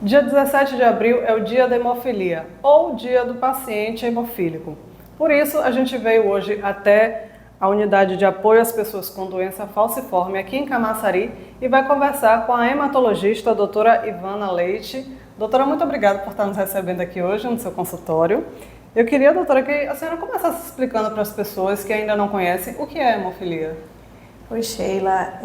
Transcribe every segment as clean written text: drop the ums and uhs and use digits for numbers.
Dia 17 de abril é o dia da hemofilia, ou dia do paciente hemofílico. Por isso, a gente veio hoje até a unidade de apoio às pessoas com doença falciforme aqui em Camaçari e vai conversar com a hematologista, a doutora Ivana Leite. Doutora, muito obrigada por estar nos recebendo aqui hoje no seu consultório. Eu queria, doutora, que a senhora começasse explicando para as pessoas que ainda não conhecem o que é hemofilia. Oi, Sheila.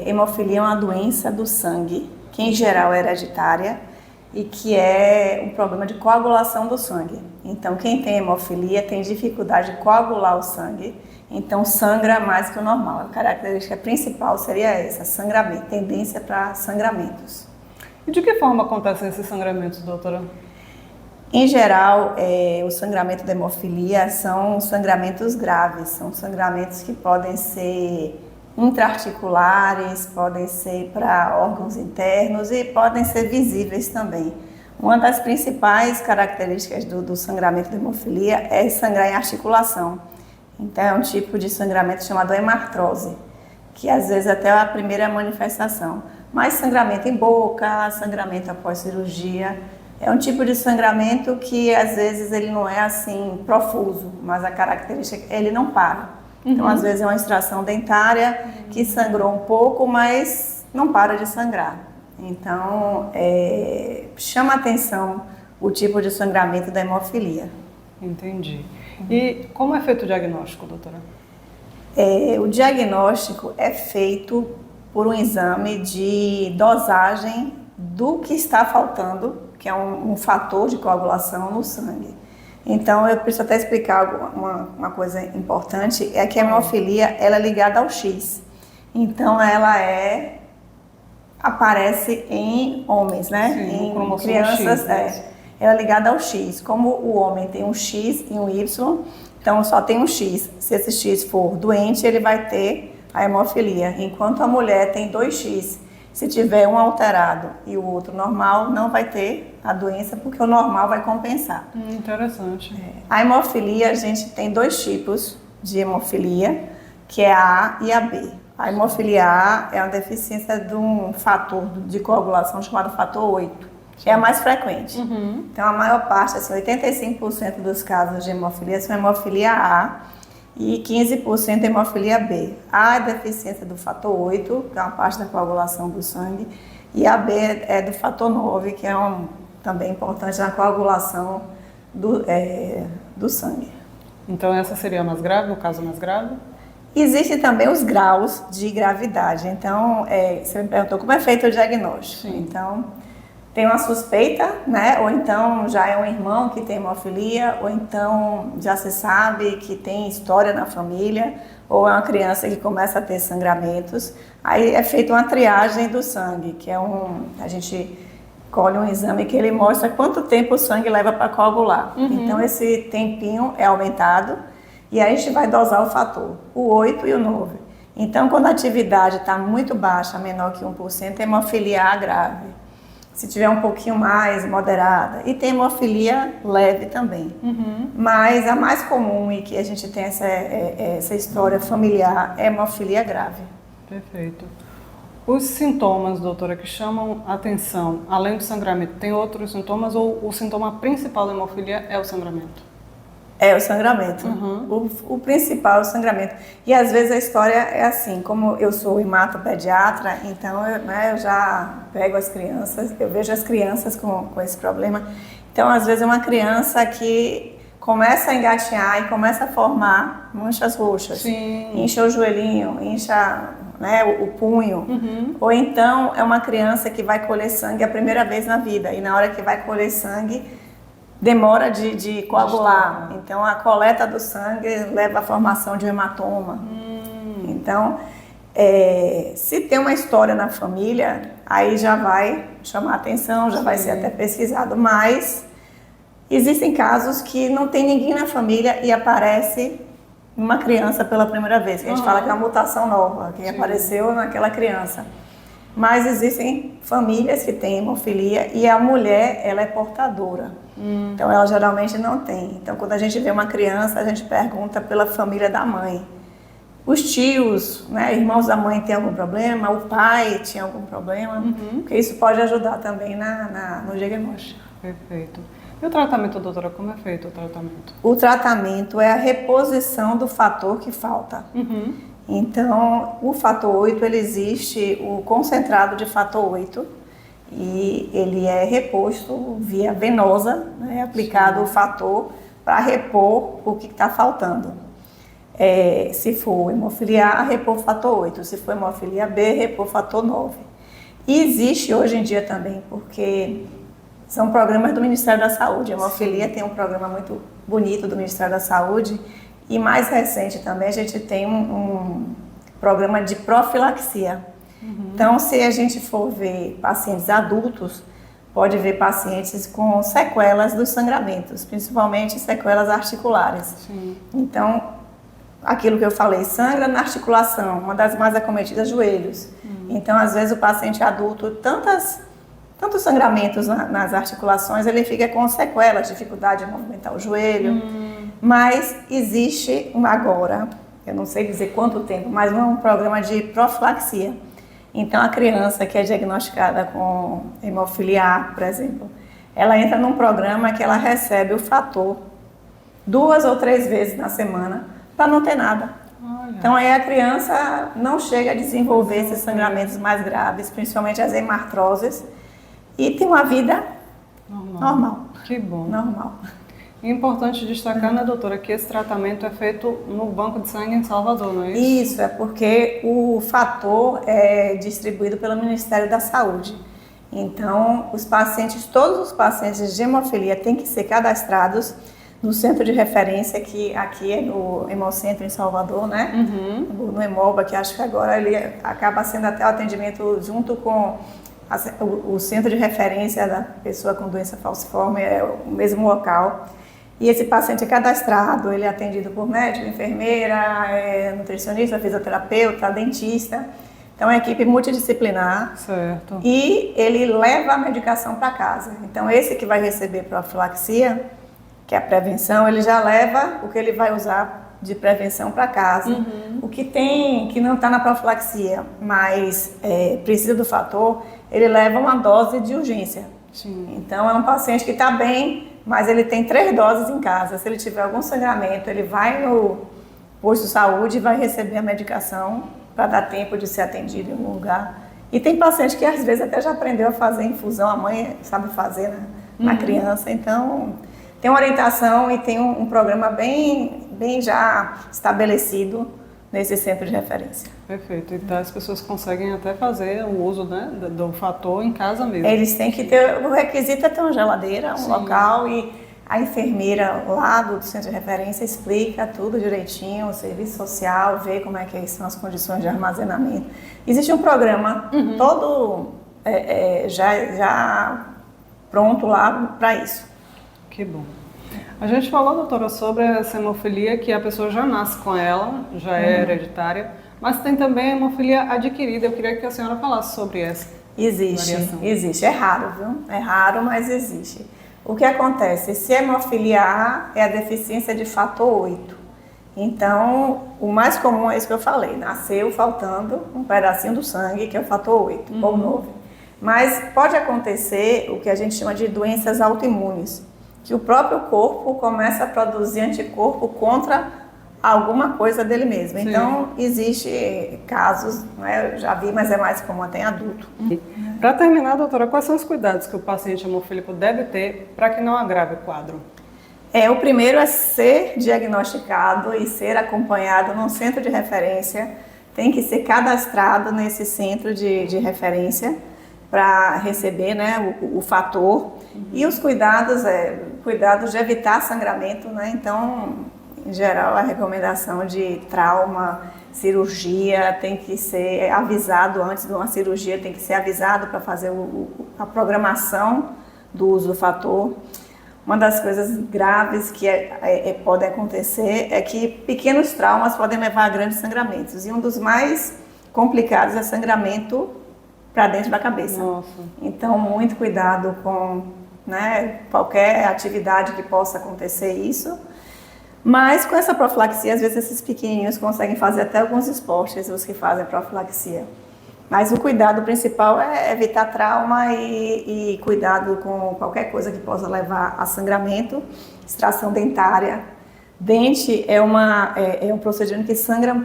Hemofilia é uma doença do sangue, que em geral é hereditária e que é um problema de coagulação do sangue. Então, quem tem hemofilia tem dificuldade de coagular o sangue, então sangra mais que o normal. A característica principal seria essa, sangramento, tendência para sangramentos. E de que forma acontecem esses sangramentos, doutora? Em geral, o sangramento da hemofilia são sangramentos graves, são sangramentos que podem ser intraarticulares, podem ser para órgãos internos e podem ser visíveis também. Uma das principais características do sangramento da hemofilia é sangrar em articulação. Então é um tipo de sangramento chamado hemartrose, que às vezes até é a primeira manifestação. Mas sangramento em boca, sangramento após cirurgia, é um tipo de sangramento que às vezes ele não é assim profuso, mas a característica ele não para. Então, às vezes é uma extração dentária que sangrou um pouco, mas não para de sangrar. Então, chama atenção o tipo de sangramento da hemofilia. Entendi. E como é feito o diagnóstico, doutora? O diagnóstico é feito por um exame de dosagem do que está faltando, que é um fator de coagulação no sangue. Então, eu preciso até explicar uma coisa importante, é que a hemofilia ela é ligada ao X. Então, ela aparece em homens, né? Sim, em crianças, X, ela é ligada ao X. Como o homem tem um X e um Y, então só tem um X. Se esse X for doente, ele vai ter a hemofilia, enquanto a mulher tem 2X. Se tiver um alterado e o outro normal, não vai ter a doença, porque o normal vai compensar. Interessante. A hemofilia, a gente tem dois tipos de hemofilia, que é a A e a B. A hemofilia A é uma deficiência de um fator de coagulação chamado fator 8. É a mais frequente. Então, a maior parte, assim, 85% dos casos de hemofilia são hemofilia A, e 15% hemofilia B. A é deficiência do fator 8, que é uma parte da coagulação do sangue, e a B é do fator 9, que é também importante na coagulação do sangue. Então essa seria a mais grave, o caso mais grave? Existem também os graus de gravidade. Então, você me perguntou como é feito o diagnóstico. Sim. Então, tem uma suspeita, né? Ou então já é um irmão que tem hemofilia, ou então já se sabe que tem história na família, ou é uma criança que começa a ter sangramentos. Aí é feita uma triagem do sangue, que é a gente colhe um exame que ele mostra quanto tempo o sangue leva para coagular. Então esse tempinho é aumentado e aí a gente vai dosar o fator, o 8 e o 9. Então quando a atividade está muito baixa, menor que 1%, é hemofilia A grave. Se tiver um pouquinho mais, moderada. E tem hemofilia leve também. Mas a mais comum e que a gente tem essa história familiar é hemofilia grave. Perfeito. Os sintomas, doutora, que chamam a atenção, além do sangramento, tem outros sintomas ou o sintoma principal da hemofilia é o sangramento? É o sangramento. O principal é o sangramento. E às vezes a história é assim, como eu sou hematopediatra, então eu já pego as crianças, eu vejo as crianças com esse problema. Então, às vezes é uma criança que começa a engatinhar e começa a formar manchas roxas. Sim. Incha o joelhinho, incha, né, o punho. Ou então é uma criança que vai colher sangue a primeira vez na vida. E na hora que vai colher sangue, demora de coagular. Então, a coleta do sangue leva à formação de um hematoma. Então, se tem uma história na família, aí já vai chamar atenção, já vai ser até pesquisado. Mas existem casos que não tem ninguém na família e aparece uma criança pela primeira vez. Que a gente fala que é uma mutação nova, que apareceu naquela criança. Mas existem famílias que têm hemofilia e a mulher, ela é portadora. Então, ela geralmente não tem. Então, quando a gente vê uma criança, a gente pergunta pela família da mãe. os tios, né, irmãos da mãe têm algum problema, o pai tinha algum problema, porque isso pode ajudar também no diagnóstico. Perfeito. E o tratamento, doutora, como é feito o tratamento? O tratamento é a reposição do fator que falta. Então, o fator 8, ele existe, o concentrado de fator 8, e ele é reposto via venosa, né, aplicado o fator para repor o que está faltando. Se for hemofilia A, repor fator 8, se for hemofilia B, repor fator 9. E existe hoje em dia também, porque são programas do Ministério da Saúde. A hemofilia tem um programa muito bonito do Ministério da Saúde, e mais recente também a gente tem um programa de profilaxia. Então, se a gente for ver pacientes adultos, pode ver pacientes com sequelas dos sangramentos, principalmente sequelas articulares. Sim. Então, aquilo que eu falei, sangra na articulação, uma das mais acometidas, joelhos. Então, às vezes, o paciente adulto, tantos sangramentos nas articulações, ele fica com sequelas, dificuldade de movimentar o joelho. Mas existe agora, eu não sei dizer quanto tempo, mas um programa de profilaxia. Então, a criança que é diagnosticada com hemofilia A, por exemplo, ela entra num programa que ela recebe o fator 2 ou 3 vezes na semana para não ter nada. Olha. Então, aí a criança não chega a desenvolver esses sangramentos mais graves, principalmente as hemartroses, e tem uma vida normal. Que bom. Normal. É importante destacar, né, doutora, que esse tratamento é feito no banco de sangue em Salvador, não é isso? Isso, é porque o fator é distribuído pelo Ministério da Saúde. Então, todos os pacientes de hemofilia têm que ser cadastrados no centro de referência, que aqui é no Hemocentro em Salvador, né? No Hemoba, que acho que agora ele acaba sendo até o atendimento junto com o centro de referência da pessoa com doença falciforme, é o mesmo local. E esse paciente é cadastrado, ele é atendido por médico, enfermeira, nutricionista, fisioterapeuta, dentista. Então, é uma equipe multidisciplinar. Certo. E ele leva a medicação para casa. Então, esse que vai receber profilaxia, que é a prevenção, ele já leva o que ele vai usar de prevenção para casa. O que não está na profilaxia, mas precisa do fator, ele leva uma dose de urgência. Sim. Então, é um paciente que está bem, mas ele tem 3 doses em casa. Se ele tiver algum sangramento, ele vai no posto de saúde e vai receber a medicação para dar tempo de ser atendido em algum lugar. E tem paciente que às vezes até já aprendeu a fazer infusão, a mãe sabe fazer, né, na criança. Então, tem uma orientação e tem um programa bem já estabelecido nesse centro de referência. Perfeito. Então as pessoas conseguem até fazer o uso, né, do fator em casa mesmo. Eles têm que ter, o requisito é ter uma geladeira, um local, e a enfermeira lá do centro de referência explica tudo direitinho, o serviço social, vê como é que são as condições de armazenamento. Existe um programa todo já pronto lá para isso. Que bom. A gente falou, doutora, sobre essa hemofilia que a pessoa já nasce com ela, já é hereditária, mas tem também a hemofilia adquirida. Eu queria que a senhora falasse sobre essa variação. Existe. É raro, viu? É raro, mas existe. O que acontece? Se a hemofilia A é a deficiência de fator 8. Então, o mais comum é isso que eu falei. Nasceu faltando um pedacinho do sangue, que é o fator 8 ou 9. Mas pode acontecer o que a gente chama de doenças autoimunes, que o próprio corpo começa a produzir anticorpo contra alguma coisa dele mesmo. Sim. Então, existe casos, né, eu já vi, mas é mais comum até em adulto. Para terminar, doutora, quais são os cuidados que o paciente hemofílico deve ter para que não agrave o quadro? O primeiro é ser diagnosticado e ser acompanhado num centro de referência. Tem que ser cadastrado nesse centro de referência para receber, né, o fator. E os cuidados de evitar sangramento, né? Então, em geral, a recomendação de trauma, cirurgia, tem que ser avisado antes de uma cirurgia, tem que ser avisado para fazer a programação do uso do fator. Uma das coisas graves que podem acontecer é que pequenos traumas podem levar a grandes sangramentos. E um dos mais complicados é sangramento para dentro da cabeça. Nossa. Então, muito cuidado com, né, qualquer atividade que possa acontecer isso. Mas com essa profilaxia, às vezes esses pequenininhos conseguem fazer até alguns esportes, os que fazem profilaxia. Mas o cuidado principal é evitar trauma e cuidado com qualquer coisa que possa levar a sangramento, extração dentária. Dente é um procedimento que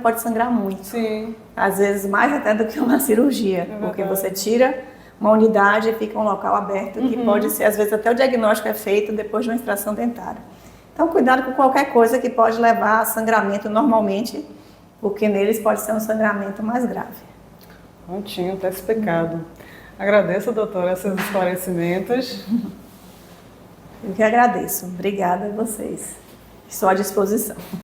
pode sangrar muito. Sim. Às vezes mais até do que uma cirurgia, porque você tira uma unidade e fica um local aberto, que pode ser, às vezes até o diagnóstico é feito depois de uma extração dentária. Então cuidado com qualquer coisa que pode levar a sangramento normalmente, porque neles pode ser um sangramento mais grave. Prontinho, está explicado. Agradeço, doutora, esses esclarecimentos. Eu que agradeço. Obrigada a vocês. Estou à disposição.